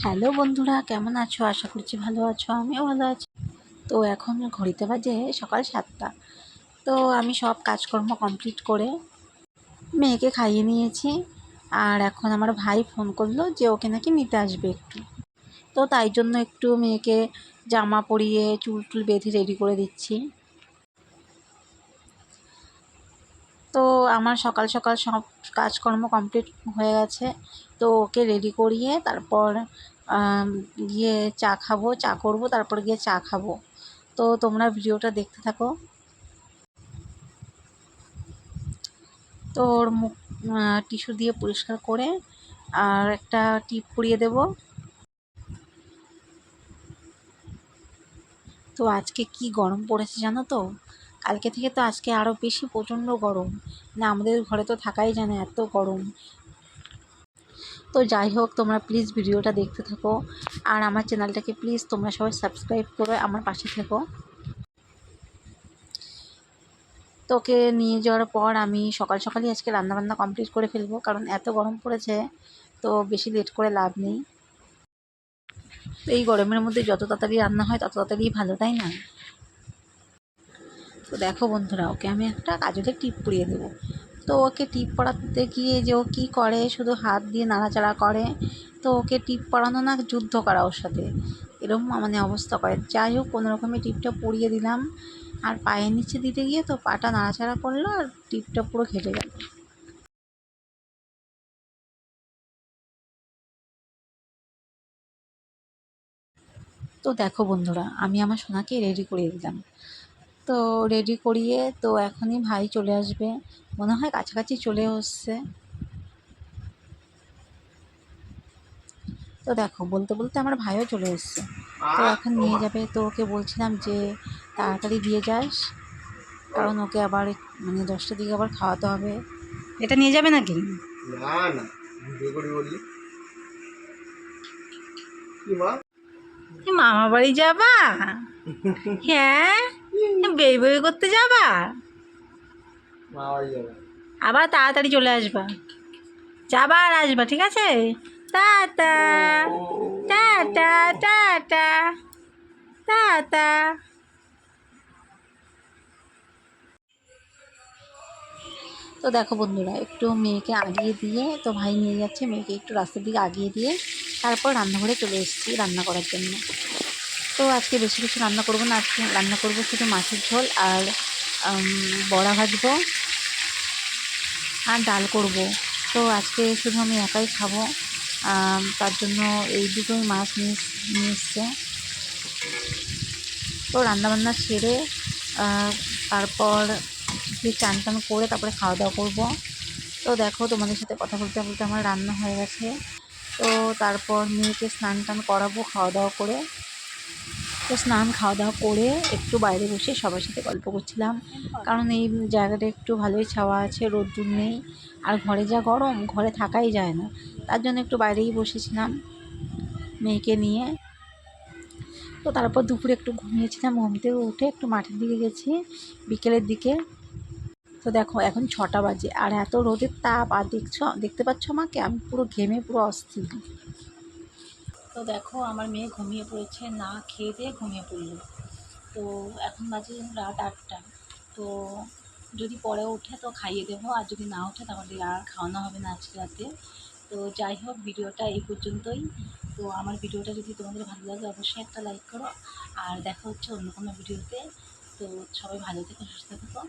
Hello বন্ধুরা, কেমন আছো? আশা করছি ভালো আছো, আমিও ভালো আছি। তো এখন ঘড়িতে বাজে সকাল 7টা। তো আমি সব কাজকর্ম কমপ্লিট করে মেয়েকে খাইয়ে নিয়েছি। আর এখন আমার ভাই ফোন করলো যে ওকে নাকি নিতে আসবে একটু। তো তাই জন্য একটু মেয়েকে জামা পরিয়ে চুল টুল বেঁধে রেডি করে দিচ্ছি। তো আমার সকাল সকাল সব কাজকর্ম কমপ্লিট হয়ে গেছে। তো ওকে রেডি করিয়ে তারপর গিয়ে চা খাবো, চা করবো, তারপর গিয়ে চা খাবো। তো তোমরা ভিডিওটা দেখতে থাকো। তো ওর মুখ টিস্যু দিয়ে পরিষ্কার করে আর একটা টিপ পরিয়ে দেব। তো আজকে কি গরম পড়েছে জানো তো? কালকে থেকে তো আজকে আরও বেশি প্রচণ্ড গরম। না, আমাদের ঘরে তো থাকাই যায় না, এত গরম। তো যাই হোক, তোমরা প্লিজ ভিডিওটা দেখতে থাকো। আর আমার চ্যানেলটাকে প্লিজ তোমরা সবাই সাবস্ক্রাইব করে আমার পাশে থেকো। তোকে নিয়ে যাওয়ার পর আমি সকাল সকালই আজকে রান্নাবান্না কমপ্লিট করে ফেলবো, কারণ এত গরম পড়েছে। তো বেশি লেট করে লাভ নেই। তো এই গরমের মধ্যে যত তাড়াতাড়ি রান্না হয় তত তাড়াতাড়ি ভালো, তাই না? তো দেখো বন্ধুরা, ওকে আমি একটা কাজলের টিপ পরিয়ে দেবো। তো ওকে টিপ পরাতে গিয়ে যে ও কী করে, শুধু হাত দিয়ে নাড়াচাড়া করে। তো ওকে টিপ পরানো না যুদ্ধ করা ওর সাথে, এরকম মানে অবস্থা করে। যাই হোক, কোনো রকমের টিপটা পরিয়ে দিলাম। আর পায়ের নিচে দিতে গিয়ে তো পাটা নাড়াচাড়া করলো আর টিপটা পুরো ঘেটে গেল। তো দেখো বন্ধুরা, আমি আমার সোনাকে রেডি করিয়ে দিলাম। তো রেডি করিয়ে তো এখনই ভাই চলে আসবে, মনে হয় কাছাকাছি চলে এসছে। তো দেখো, বলতে বলতে আমার ভাইও চলে এসছে। তো এখন নিয়ে যাবে। তো ওকে বলছিলাম যে তাড়াতাড়ি দিয়ে যাস, কারণ ওকে আবার মানে 10টার দিকে আবার খাওয়াতে হবে। এটা নিয়ে যাবে নাকি? না না, ভিডিও করে বললি কি মা? মামা বাড়ি যাবা? হ্যাঁ, বেই বই করতে যাবা? মা বাড়ি যাবে। আবার তাড়াতাড়ি চলে আসবা, যাবা আর আসবা, ঠিক আছে? Tata tata tata tata. তো দেখো বন্ধুরা, একটু মেয়েকে আগিয়ে দিয়ে তো ভাই নিয়ে যাচ্ছে মেয়েকে, একটু রাস্তার দিকে আগিয়ে দিয়ে তারপর রান্নাঘরে চলে এসেছি রান্না করার জন্য। তো আজকে বেশি কিছু রান্না করব না, আজকে রান্না করব শুধু মাছের ঝোল আর বড়া ভাজবো আর ডাল করব। তো আজকে শুধু আমি একাই খাবো, তার জন্য এই দুটোই মাছ নিয়ে এসছে। তো রান্নাবান্না সেরে তারপর যে চান টান করে তারপরে খাওয়া দাওয়া করবো। তো দেখো, তোমাদের সাথে কথা বলতে বলতে আমার রান্না হয়ে গেছে। তো তারপর মেয়েকে স্নান টান করাবো খাওয়া দাওয়া করে। তো স্নান খাওয়া দাওয়া করে একটু বাইরে বসে সবার সাথে গল্প করছিলাম, কারণ এই জায়গাটা একটু ভালোই ছাওয়া আছে, রোদ্দুর নেই। আর ঘরে যা গরম, ঘরে থাকাই যায় না। তার জন্য একটু বাইরেই বসেছিলাম মেয়েকে নিয়ে। তো তারপর দুপুরে একটু ঘুমিয়েছিলাম, ঘুম থেকে উঠে একটু মাঠের দিকে গেছি বিকেলের দিকে। তো দেখো, এখন 6টা বাজে আর এত রোদের তাপ, আর দেখতে পাচ্ছ আমাকে, আমি পুরো ঘেমে পুরো অস্থির। তো দেখো, আমার মেয়ে ঘুমিয়ে পড়েছে, না খেয়ে দিয়ে ঘুমিয়ে পড়লো। তো এখন বাজে রাত 8টা। তো যদি পরে ওঠে তো খাইয়ে দেবো, আর যদি না ওঠে তাহলে আর খাওয়ানো হবে না আজকে রাতে। তো যাই হোক, ভিডিওটা এই পর্যন্তই। তো আমার ভিডিওটা যদি তোমাদের ভালো লাগে অবশ্যই একটা লাইক করো, আর দেখা হচ্ছে অন্য কোনো ভিডিওতে। তো সবাই ভালো থেকো, সুস্থ থেকো।